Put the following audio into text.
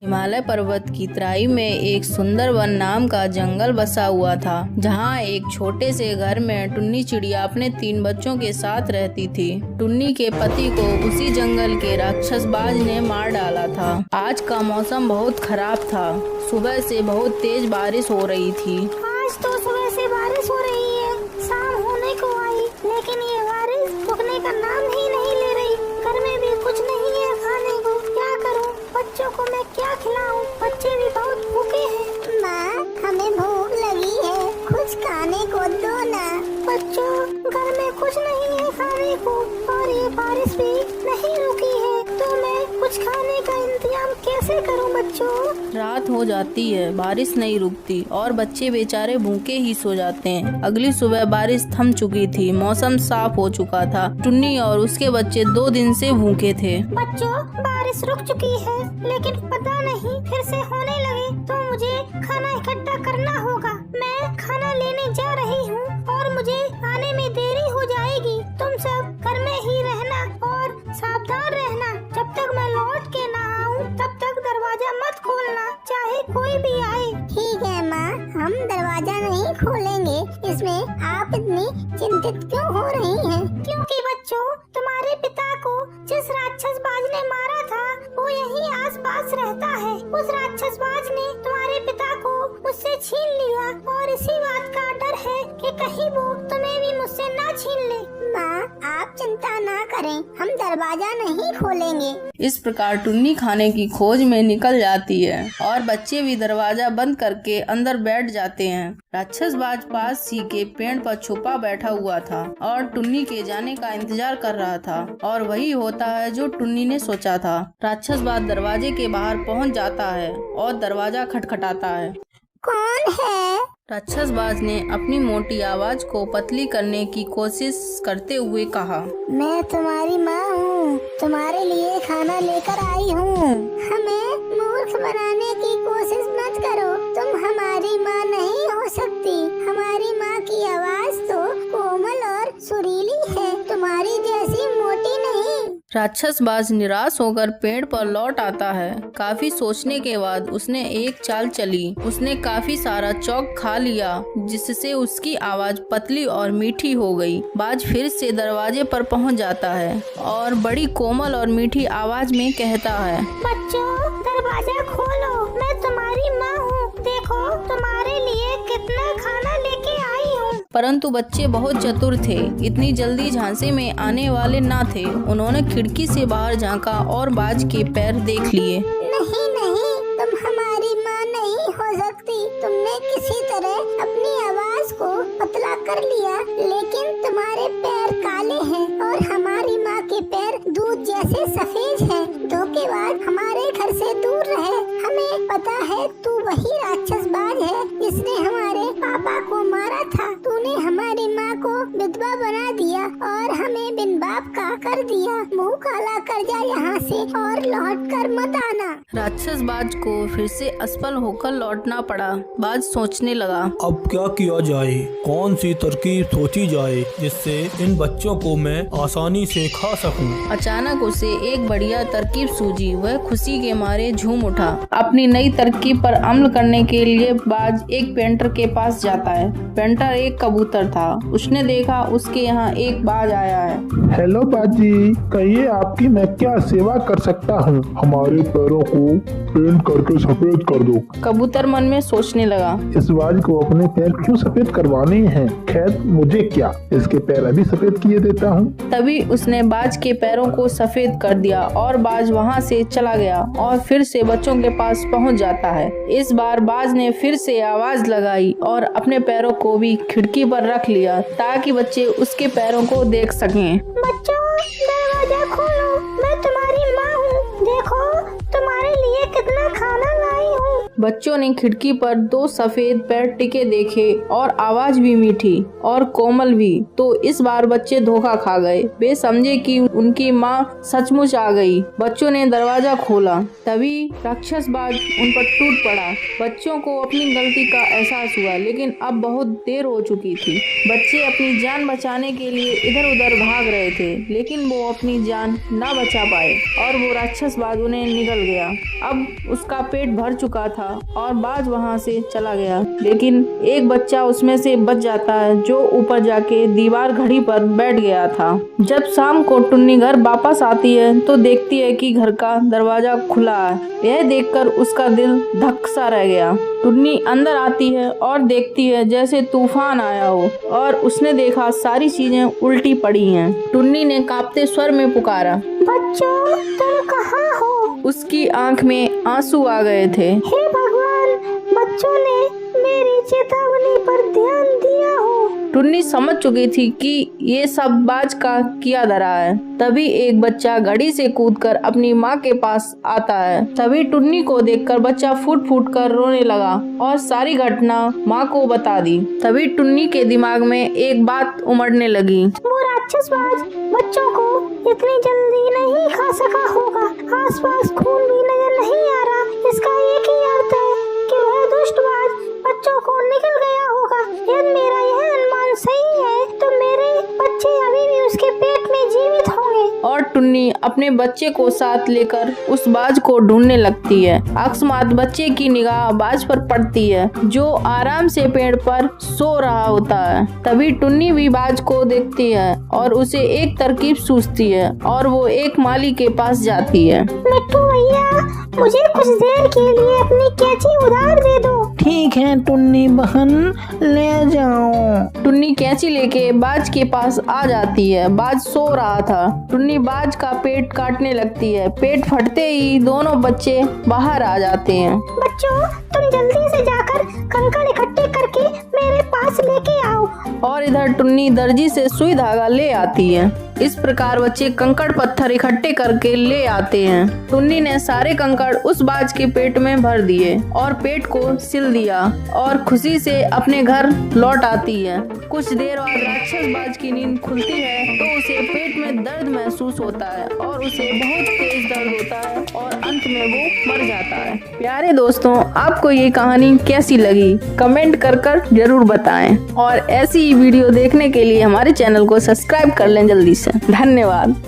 हिमालय पर्वत की तराई में एक सुंदर वन नाम का जंगल बसा हुआ था, जहाँ एक छोटे से घर में टुन्नी चिड़िया अपने 3 बच्चों के साथ रहती थी। टुन्नी के पति को उसी जंगल के राक्षसबाज ने मार डाला था। आज का मौसम बहुत खराब था। सुबह से बहुत तेज बारिश हो रही थी। आज तो सुबह से बारिश हो रही है, शाम होने को आई, लेकिन ये बारिश रुकने का नाम ही नहीं ले रही। घर में भी कुछ नहीं है खाने को, क्या करूं? बच्चों को मैं क्या खिलाऊं? बच्चे भी बहुत भूखे हैं। माँ, हमें भूख लगी है, कुछ खाने को दो ना। बच्चों, घर में कुछ नहीं है खाने को और ये बारिश भी नहीं रुकी है, तो मैं कुछ खाने का इंतजाम कैसे करूं बच्चों? रात हो जाती है, बारिश नहीं रुकती और बच्चे बेचारे भूखे ही सो जाते हैं। अगली सुबह बारिश थम चुकी थी, मौसम साफ हो चुका था। टुन्नी और उसके बच्चे 2 दिन से भूखे थे। बच्चों, बारिश रुक चुकी है, लेकिन पता नहीं फिर से होने लगे तो मुझे खाना इकट्ठा करना होगा। मैं खाना लेने जा रही हूँ और मुझे आने में देरी हो जाएगी। तुम सब घर में ही रहना और सावधान रहना। जब तक मैं लौट के ना आऊँ तब तक दरवाजा मत खोलना, चाहे कोई भी आए। ठीक है माँ, हम दरवाजा नहीं खोलेंगे। इसमें आप इतनी चिंतित क्यों हो रही हैं? क्योंकि बच्चों, तुम्हारे पिता को जिस राक्षसबाज ने मारा था वो यहीं आसपास रहता है। उस राक्षसबाज ने तुम्हारे पिता को मुझसे छीन लिया और इसी बात का डर है कि कहीं वो तुम्हें भी मुझसे ना छीन ले। माँ, आप चिंता ना करें, हम दरवाजा नहीं खोलेंगे। इस प्रकार टुन्नी खाने की खोज में निकल जाती है और बच्चे भी दरवाजा बंद करके अंदर बैठ जाते हैं। राक्षसबाज पास ही के पेड़ पर छुपा बैठा हुआ था और टुन्नी के जाने का इंतजार कर रहा था। और वही होता है जो टुन्नी ने सोचा था। राक्षसबाज दरवाजे के बाहर पहुंच जाता है और दरवाजा खटखटाता है। कौन है? राक्षसबाज ने अपनी मोटी आवाज को पतली करने की कोशिश करते हुए कहा, मैं तुम्हारी माँ हूँ, तुम्हारे लिए खाना लेकर आई हूँ। हमें मूर्ख बनाने की कोशिश मत करो, तुम हमारी माँ नहीं हो सकती। हमारी माँ की आवाज तो कोमल और सुरीली है, तुम्हारी जैसी मोटी नहीं। राक्षसबाज निराश होकर पेड़ पर लौट आता है। काफी सोचने के बाद उसने एक चाल चली। उसने काफी सारा चौक खा लिया, जिससे उसकी आवाज पतली और मीठी हो गई। बाज फिर से दरवाजे पर पहुंच जाता है और बड़ी कोमल और मीठी आवाज में कहता है, बच्चों, दरवाजा खोलो, मैं तुम्हारी माँ हूँ। देखो, तुम्हारे लिए कितना खाना लेके आई हूँ। परंतु बच्चे बहुत चतुर थे, इतनी जल्दी झांसे में आने वाले ना थे। उन्होंने खिड़की से बाहर झांका और बाज के पैर देख लिए। नहीं नहीं, तुम हमारी माँ नहीं हो सकती। तुमने किसी तरह अपनी आवाज को पतला कर लिया, लेकिन तुम्हारे पैर काले हैं और हमारी माँ के पैर दूध जैसे सफेद हैं। धोखेबाज, हमारे घर से दूर रहे। हमें पता है तू वही राक्षसबाज है जिसने हमारे पापा को मारा था। तूने हमारी माँ को विधवा बना दिया और हमें बिन बाप का कर दिया। मुँह काला कर जा यहाँ से और लौट कर मत आना। राक्षसबाज को फिर से असफल होकर लौटना पड़ा। बाज सोचने लगा, अब क्या किया जाए, कौन सी तरकीब सोची जाए जिससे इन बच्चों को मैं आसानी से खा सकूं। अचानक उसे एक बढ़िया तरकीब सूझी। वह खुशी के मारे झूम उठा। अपनी नई तरकीब पर अमल करने के लिए बाज एक पेंटर के पास जाता है। पेंटर एक कबूतर था। उसने देखा उसके यहाँ एक बाज आया है। हेलो बाजी, कहिए आपकी मैं क्या सेवा कर सकता हूँ? हमारे पैरों को पेंट करके सफेद कर दो। कबूतर मन में सोचने लगा, इस बाज को अपने पैर क्यों सफेद करवाने हैं? खैर, मुझे क्या, इसके पैर अभी सफेद किए देता हूँ। तभी उसने बाज के पैरों को सफेद कर दिया और बाज वहाँ से चला गया और फिर से बच्चों के पास पहुँच जाता है। इस बार बाज ने फिर से आवाज लगाई और अपने पैरों को भी खिड़की पर रख लिया ताकि बच्चे उसके पैरों को देख सकें। बच्चों, दरवाजा खोलो, मैं तुम्हारी माँ हूँ। देखो, तुम्हारे लिए कितना खाना लाई हूँ। बच्चों ने खिड़की पर 2 सफेद पैर टिके देखे और आवाज भी मीठी और कोमल भी। तो इस बार बच्चे धोखा खा गए। वे समझे कि उनकी माँ सचमुच आ गई। बच्चों ने दरवाजा खोला, तभी राक्षसबाज उन पर टूट पड़ा। बच्चों को अपनी गलती का एहसास हुआ, लेकिन अब बहुत देर हो चुकी थी। बच्चे अपनी जान बचाने के लिए इधर उधर भाग रहे थे, लेकिन वो अपनी जान ना बचा पाए और वो राक्षसबाज उन्हें निगल गया। अब उसका पेट भर चुका था और बाज वहाँ से चला गया, लेकिन एक बच्चा उसमें से बच जाता है जो ऊपर जाके दीवार घड़ी पर बैठ गया था। जब शाम को टुन्नी घर वापस आती है तो देखती है कि घर का दरवाजा खुला है। यह देखकर उसका दिल धक सा रह गया। टुन्नी अंदर आती है और देखती है जैसे तूफान आया हो और उसने देखा सारी चीजें उल्टी पड़ी हैं। टुन्नी ने कांपते स्वर में पुकारा, बच्चों तुम कहाँ हो? उसकी आंख में आंसू आ गए थे। हे भगवान, बच्चों ने मेरी चेतावनी पर ध्यान दिया हो। टुन्नी समझ चुकी थी कि ये सब बाज का किया धरा है। तभी एक बच्चा घड़ी से कूदकर अपनी माँ के पास आता है। तभी टुन्नी को देखकर बच्चा फूट फूट कर रोने लगा और सारी घटना माँ को बता दी। तभी टुन्नी के दिमाग में एक बात उमड़ने लगी। वो राक्षसबाज बच्चों को इतनी जल्दी नहीं खा सका होगा। आसपास खून भी नजर नहीं आ रहा। इसका एक ही अर्थ है कि वह दुष्टबाज बच्चों को निकल गया होगा। यदि मेरा यह अनुमान सही है तो मेरे बच्चे अभी भी उसके पेट में जीवित होंगे। और टुन्नी अपने बच्चे को साथ लेकर उस बाज को ढूंढने लगती है। अकस्मात बच्चे की निगाह बाज पर पड़ती है जो आराम से पेड़ पर सो रहा होता है। तभी टुन्नी भी बाज को देखती है और उसे एक तरकीब सूझती है और वो एक माली के पास जाती है। मिट्टू भैया, मुझे कुछ देर के लिए अपनी कैंची उधार दे दो। ठीक है टुन्नी बहन, ले जाओ। टुन्नी कैंची लेके बाज के पास आ जाती है। बाज सो रहा था। टुन्नी बाज का पेट काटने लगती है। पेट फटते ही दोनों बच्चे बाहर आ जाते हैं। बच्चों, तुम जल्दी से जाकर कंकड़ इकट्ठे करके मेरे पास लेके आओ। और इधर टुन्नी दर्जी से सुई धागा ले आती है। इस प्रकार बच्चे कंकड़ पत्थर इकट्ठे करके ले आते हैं। टुन्नी ने सारे कंकड़ उस बाज के पेट में भर दिए और पेट को सिल दिया और खुशी से अपने घर लौट आती है। कुछ देर बाद राक्षस बाज की नींद खुलती है तो उसे पेट में दर्द महसूस होता है और उसे बहुत तेज दर्द होता है और अंत में वो मर जाता है। प्यारे दोस्तों, आपको ये कहानी कैसी लगी कमेंट कर जरूर बताएं और ऐसी वीडियो देखने के लिए हमारे चैनल को सब्सक्राइब कर लें जल्दी से। धन्यवाद।